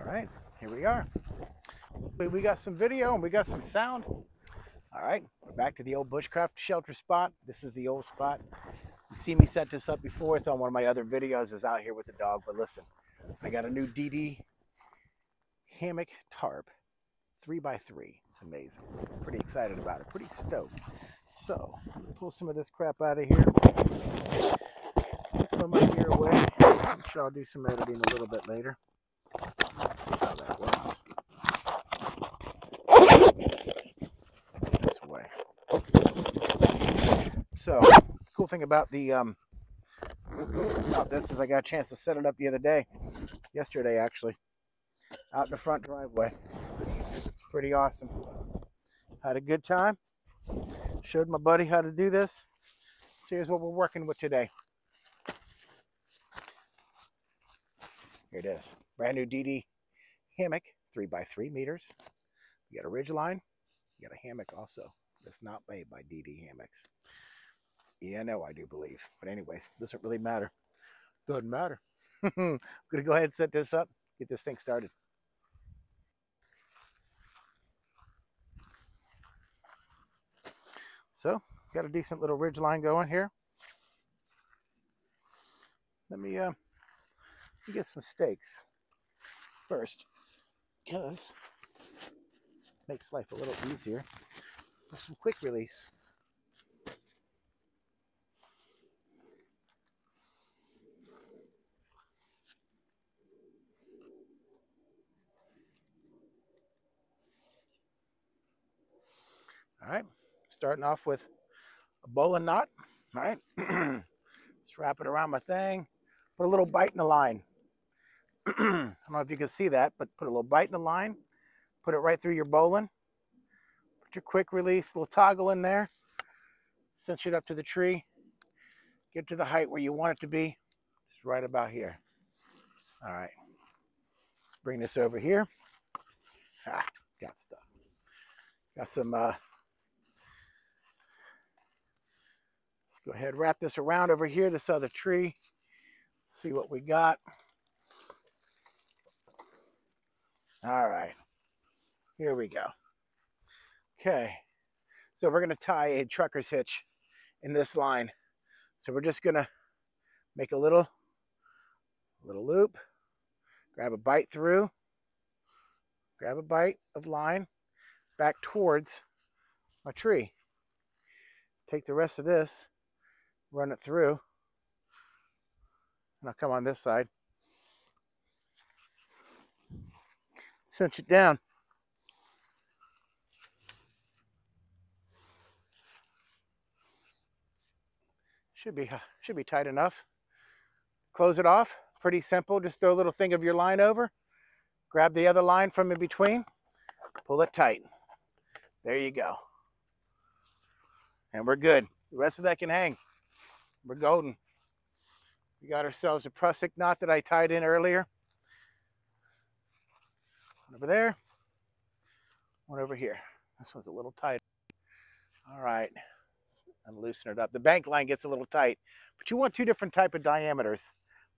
right, here we are. We got some video and we got some sound. All right, we're back to the old bushcraft shelter spot. This is the old spot. You've seen me set this up before. It's on one of my other videos. Is out here with the dog. But listen, I got a new DD hammock tarp, 3x3. It's amazing. Pretty excited about it. Pretty stoked. So I'm gonna pull some of this crap out of here. Get some of my gear away. I'm sure I'll do some editing a little bit later. Let's see how that works. This way. So the cool thing about this is I got a chance to set it up the other day, yesterday actually, out in the front driveway. Pretty awesome. Had a good time. Showed my buddy how to do this. So here's what we're working with today. Here it is. Brand new DD hammock, 3x3 meters. You got a ridge line. You got a hammock also. That's not made by DD Hammocks. Yeah, no, I do believe. But anyways, doesn't really matter. Doesn't matter. I'm going to go ahead and set this up, get this thing started. So, got a decent little ridge line going here. Let me get some stakes first, because it makes life a little easier with some quick release. All right, starting off with a bowline knot. All right, just wrap it around my thing. Put a little bite in the line. I don't know if you can see that, but put a little bite in the line. Put it right through your bowline. Put your quick release, little toggle in there. Cinch it up to the tree. Get to the height where you want it to be. Just right about here. All right. Let's bring this over here. Got stuff. Got some. Let's go ahead and wrap this around over here, this other tree. See what we got. All right. Here we go. Okay. So we're going to tie a trucker's hitch in this line. So we're just going to make a little loop, grab a bite through, grab a bite of line back towards my tree. Take the rest of this, run it through, and I'll come on this side. Cinch it down. Should be tight enough. Close it off. Pretty simple. Just throw a little thing of your line over. Grab the other line from in between. Pull it tight. There you go. And we're good. The rest of that can hang. We're golden. We got ourselves a prusik knot that I tied in earlier. One over there. One over here. This one's a little tight. All right. And loosen it up. The bank line gets a little tight, but you want two different type of diameters.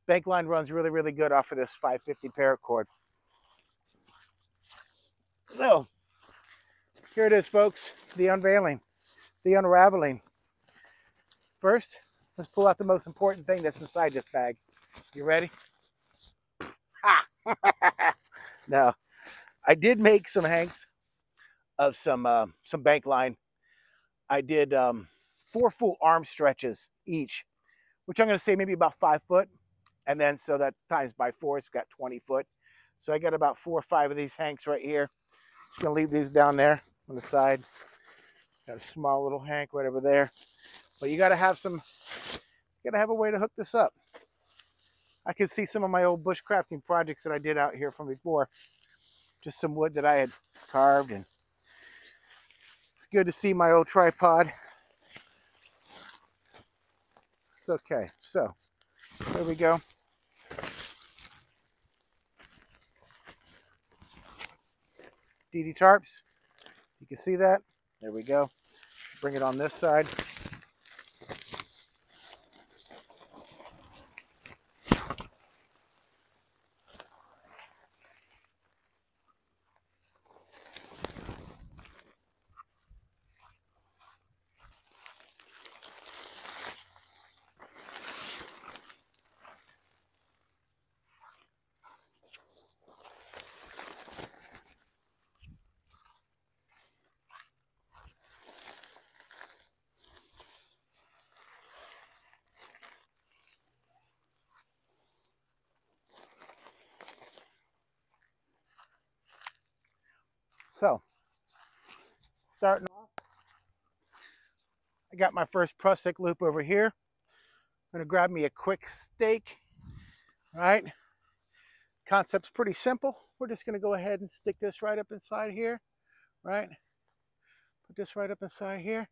Bank line runs really, really good off of this 550 paracord. So here it is, folks. The unveiling, the unraveling. First, let's pull out the most important thing that's inside this bag. You ready? Ha! Now, I did make some hanks of some bank line. I did 4 full arm stretches each, which I'm going to say maybe about 5 foot. And then so that times by 4, it's got 20 foot. So I got about 4 or 5 of these hanks right here. Just going to leave these down there on the side. Got a small little hank right over there. But you got to have a way to hook this up. I can see some of my old bushcrafting projects that I did out here from before. Just some wood that I had carved, and it's good to see my old tripod. It's okay. So there we go. DD tarps. You can see that. There we go. Bring it on this side. So, starting off, I got my first prusik loop over here. I'm going to grab me a quick stake, right? Concept's pretty simple. We're just going to go ahead and stick this right up inside here, right? Put this right up inside here.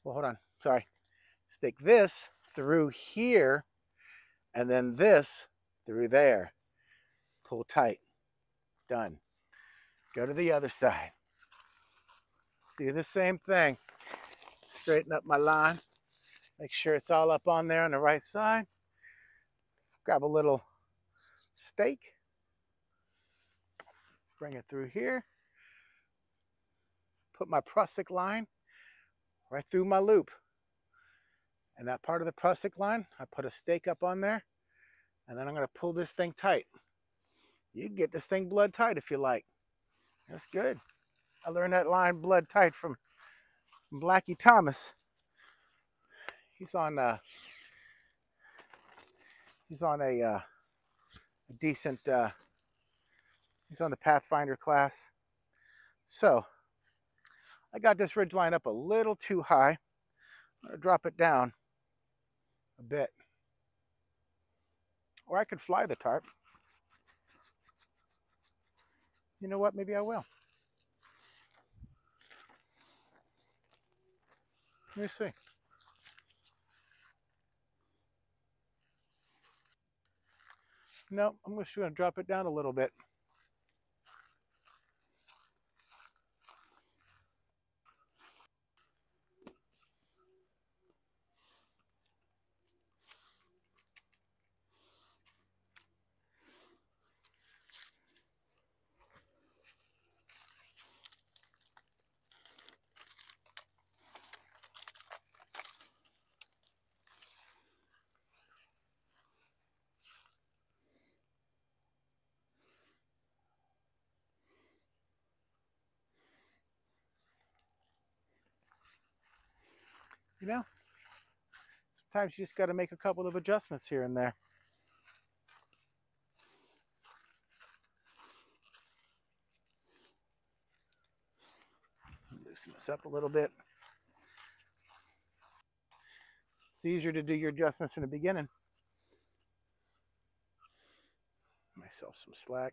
Well, hold on, sorry. Stick this through here, and then this through there. Pull tight. Done. Go to the other side. Do the same thing. Straighten up my line. Make sure it's all up on there on the right side. Grab a little stake. Bring it through here. Put my prusik line right through my loop. And that part of the prusik line, I put a stake up on there. And then I'm going to pull this thing tight. You can get this thing blood tight if you like. That's good. I learned that line blood tight from Blackie Thomas. He's on a decent, he's on the Pathfinder class. So I got this ridge line up a little too high. I'm going to drop it down a bit. Or I could fly the tarp. You know what? Maybe I will. Let me see. No, I'm just going to drop it down a little bit. You know, sometimes you just got to make a couple of adjustments here and there. Loosen this up a little bit. It's easier to do your adjustments in the beginning. Myself some slack.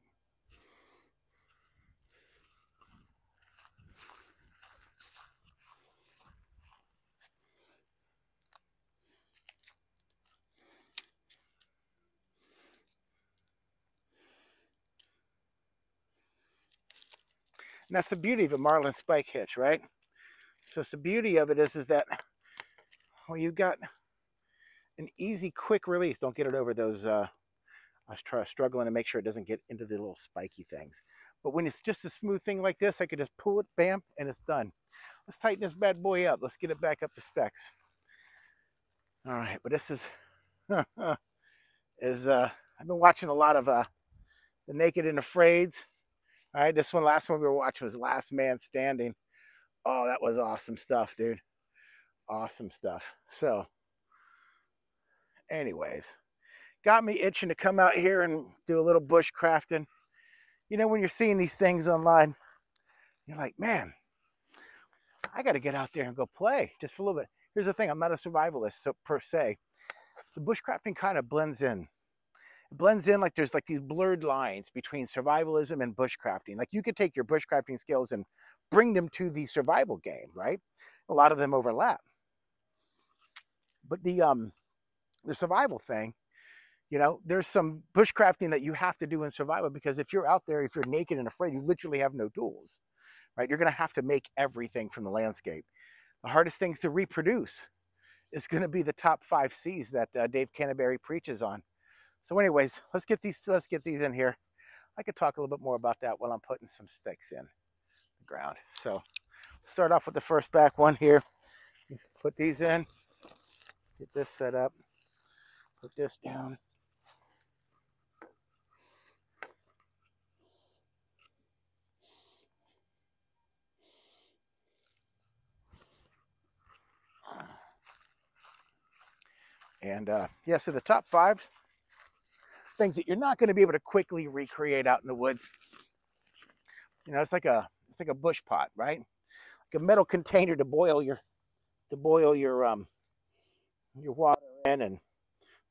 And that's the beauty of a Marlin spike hitch, right? So it's the beauty of it is that, well, you've got an easy, quick release. Don't get it over those, I was struggling to make sure it doesn't get into the little spiky things. But when it's just a smooth thing like this, I could just pull it, bam, and it's done. Let's tighten this bad boy up. Let's get it back up to specs. All right, but this is, I've been watching a lot of The Naked and Afraids. All right, this one, last one we were watching was Last Man Standing. Oh, that was awesome stuff, dude. Awesome stuff. So, anyways, got me itching to come out here and do a little bush crafting. You know, when you're seeing these things online, you're like, man, I got to get out there and go play just for a little bit. Here's the thing, I'm not a survivalist so, per se. The bushcrafting kind of blends in. It blends in like there's like these blurred lines between survivalism and bushcrafting. Like you could take your bushcrafting skills and bring them to the survival game, right? A lot of them overlap. But the survival thing, you know, there's some bushcrafting that you have to do in survival because if you're out there, if you're naked and afraid, you literally have no tools, right? You're going to have to make everything from the landscape. The hardest things to reproduce is going to be the top 5 C's that Dave Canterbury preaches on. So anyways, let's get these in here. I could talk a little bit more about that while I'm putting some sticks in the ground. So start off with the first back one here. Put these in. Get this set up. Put this down. And yeah, so the top 5s, things that you're not going to be able to quickly recreate out in the woods. You know, it's like a it's like a bush pot, right? Like a metal container to boil your water in and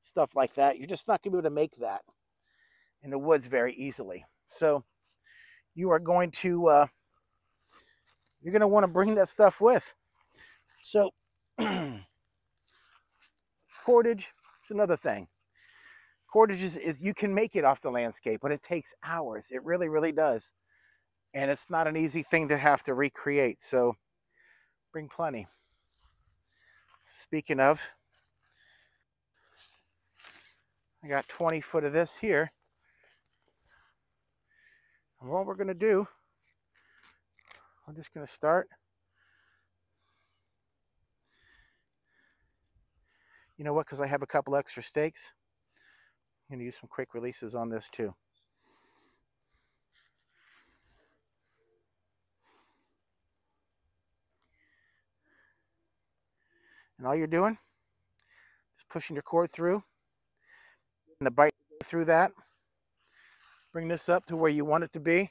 stuff like that. You're just not going to be able to make that in the woods very easily. So you are going to you're going to want to bring that stuff with. So cordage, it's another thing. Cordage is you can make it off the landscape, but it takes hours. It really, really does. And it's not an easy thing to have to recreate. So bring plenty. Speaking of, I got 20 foot of this here. And what we're going to do, I'm just going to start. You know what? Because I have a couple extra stakes, I'm going to use some quick releases on this too. And all you're doing is pushing your cord through, and the bite through that. Bring this up to where you want it to be.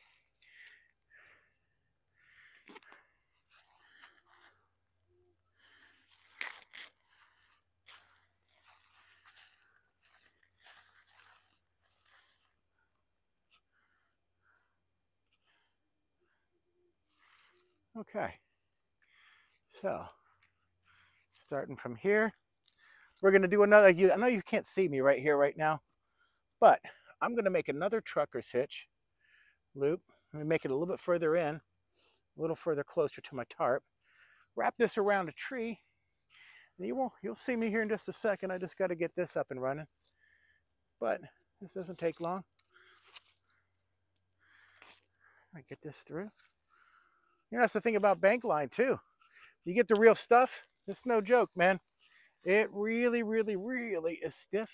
Okay, so starting from here, we're going to do another. I know you can't see me right here, right now, but I'm going to make another trucker's hitch loop. Let me make it a little bit further in, a little further closer to my tarp. Wrap this around a tree, and you'll see me here in just a second. I just got to get this up and running, but this doesn't take long. I get this through. You know, that's the thing about bank line too. You get the real stuff. It's no joke, man. It really, really, really is stiff.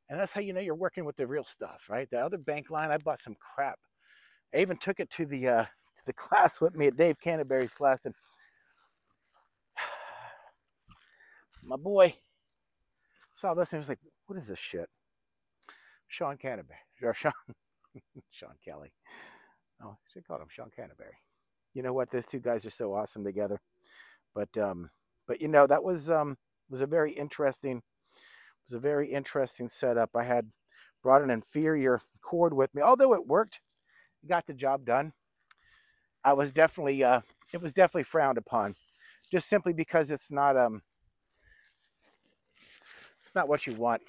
And that's how you know you're working with the real stuff, right? The other bank line, I bought some crap. I even took it to the class with me at Dave Canterbury's class, and my boy saw this and was like, "What is this shit?" Sean Canterbury, or Sean Kelly. Oh, I should call him Sean Canterbury. You know what? Those two guys are so awesome together. But you know, that was a very interesting setup. I had brought an inferior cord with me, although it worked. It got the job done. I was definitely it was definitely frowned upon, just simply because it's not what you want.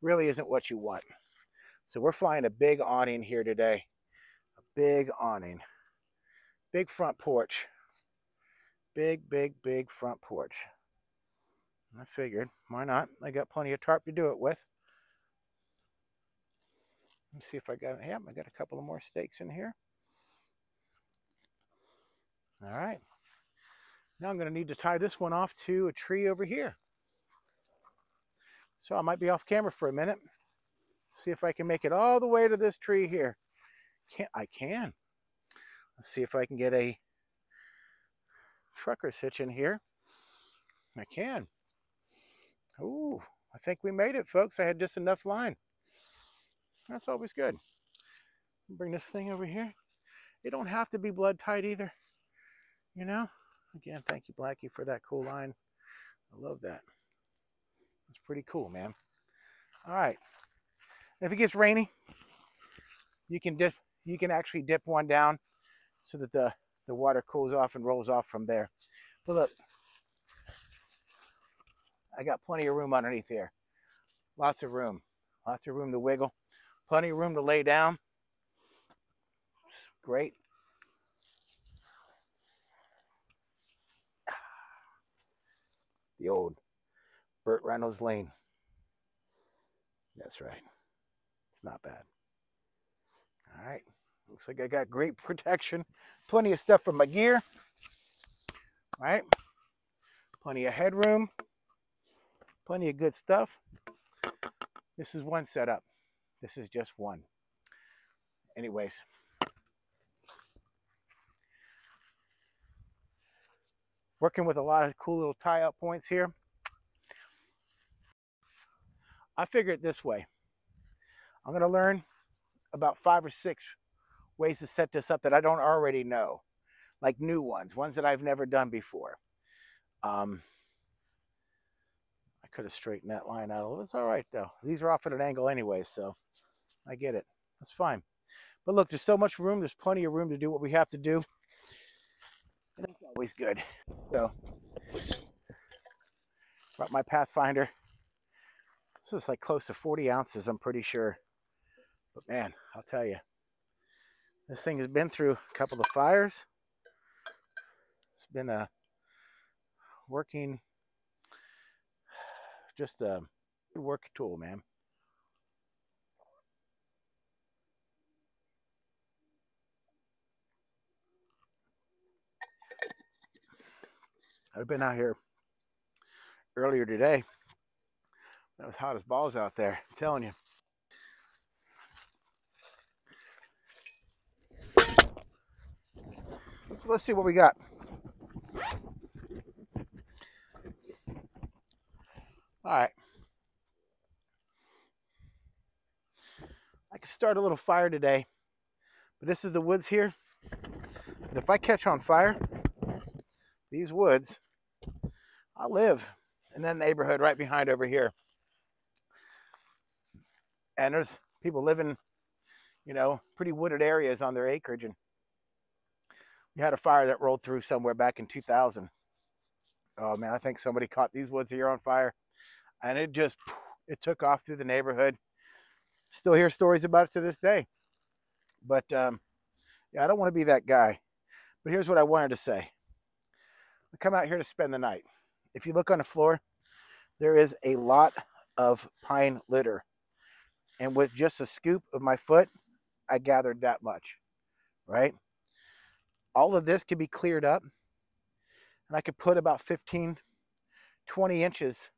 Really isn't what you want. So we're flying a big awning here today. A big awning. Big front porch. Big, big, big front porch. I figured, why not? I got plenty of tarp to do it with. Let's see if I got it. Yeah, I got a couple of more stakes in here. All right. Now I'm going to need to tie this one off to a tree over here. So I might be off camera for a minute. See if I can make it all the way to this tree here. I can. Let's see if I can get a trucker's hitch in here. I can. Ooh, I think we made it, folks. I had just enough line. That's always good. Bring this thing over here. It don't have to be blood tight either. You know? Again, thank you, Blackie, for that cool line. I love that. It's pretty cool, man. All right. If it gets rainy, you can actually dip one down so that the water cools off and rolls off from there. But look, I got plenty of room underneath here. Lots of room to wiggle. Plenty of room to lay down. It's great. The old Burt Reynolds Lane. That's right. It's not bad. All right. Looks like I got great protection. Plenty of stuff for my gear. All right. Plenty of headroom. Plenty of good stuff. This is one setup. This is just one. Anyways. Working with a lot of cool little tie-up points here. I figure it this way. I'm going to learn about 5 or 6 ways to set this up that I don't already know, like new ones that I've never done before. I could have straightened that line out a little. It's all right though. These are off at an angle anyway, so I get it. That's fine. But look, there's so much room. There's plenty of room to do what we have to do. And that's always good. So, brought my Pathfinder. This is like close to 40 ounces, I'm pretty sure. But man, I'll tell you, this thing has been through a couple of fires. It's been a working, just a good work tool, man. I've been out here earlier today. It was hot as balls out there, I'm telling you. Let's see what we got. All right. I could start a little fire today, but this is the woods here. And if I catch on fire, these woods, I'll live in that neighborhood right behind over here. And there's people living, you know, pretty wooded areas on their acreage. And we had a fire that rolled through somewhere back in 2000. Oh man, I think somebody caught these woods here on fire. And it took off through the neighborhood. Still hear stories about it to this day. But yeah, I don't want to be that guy. But here's what I wanted to say. I come out here to spend the night. If you look on the floor, there is a lot of pine litter. And with just a scoop of my foot, I gathered that much, right? All of this could be cleared up. And I could put about 15, 20 inches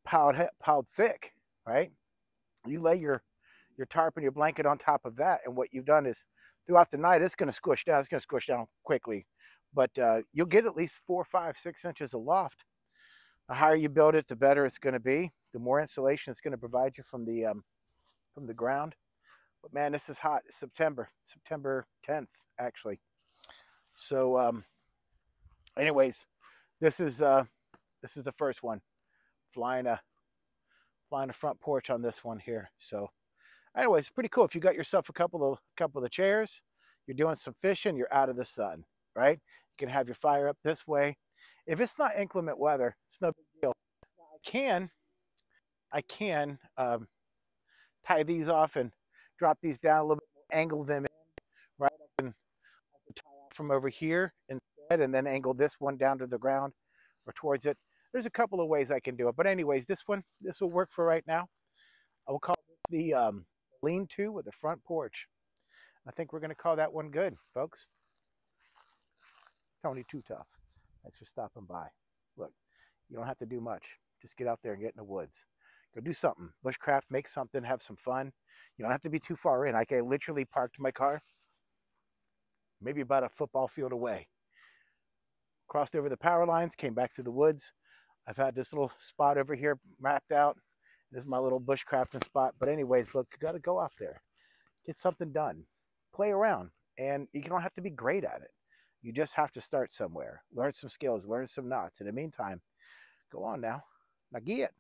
piled thick, right? You lay your tarp and your blanket on top of that, and what you've done is throughout the night, it's going to squish down. It's going to squish down quickly, but you'll get at least 4, 5, 6 inches of loft. The higher you build it, the better it's going to be. The more insulation it's going to provide you from the ground. But man, this is hot. It's September 10th, actually. So, anyways, this is the first one. Flying a front porch on this one here. So anyways, pretty cool. If you got yourself a couple of chairs, you're doing some fishing, you're out of the sun, right? You can have your fire up this way. If it's not inclement weather, it's no big deal. I can tie these off and drop these down a little bit, angle them in, right? I can tie off from over here instead and then angle this one down to the ground or towards it. There's a couple of ways I can do it. But anyways, this will work for right now. I will call it the lean-to with the front porch. I think we're going to call that one good, folks. Tony Too Tough. Thanks for stopping by. Look, you don't have to do much. Just get out there and get in the woods. Go do something. Bushcraft, make something, have some fun. You don't have to be too far in. I literally parked my car maybe about a football field away. Crossed over the power lines, came back through the woods. I've had this little spot over here mapped out. This is my little bushcrafting spot. But anyways, look, you got to go out there. Get something done. Play around. And you don't have to be great at it. You just have to start somewhere. Learn some skills. Learn some knots. In the meantime, go on now. Now get it.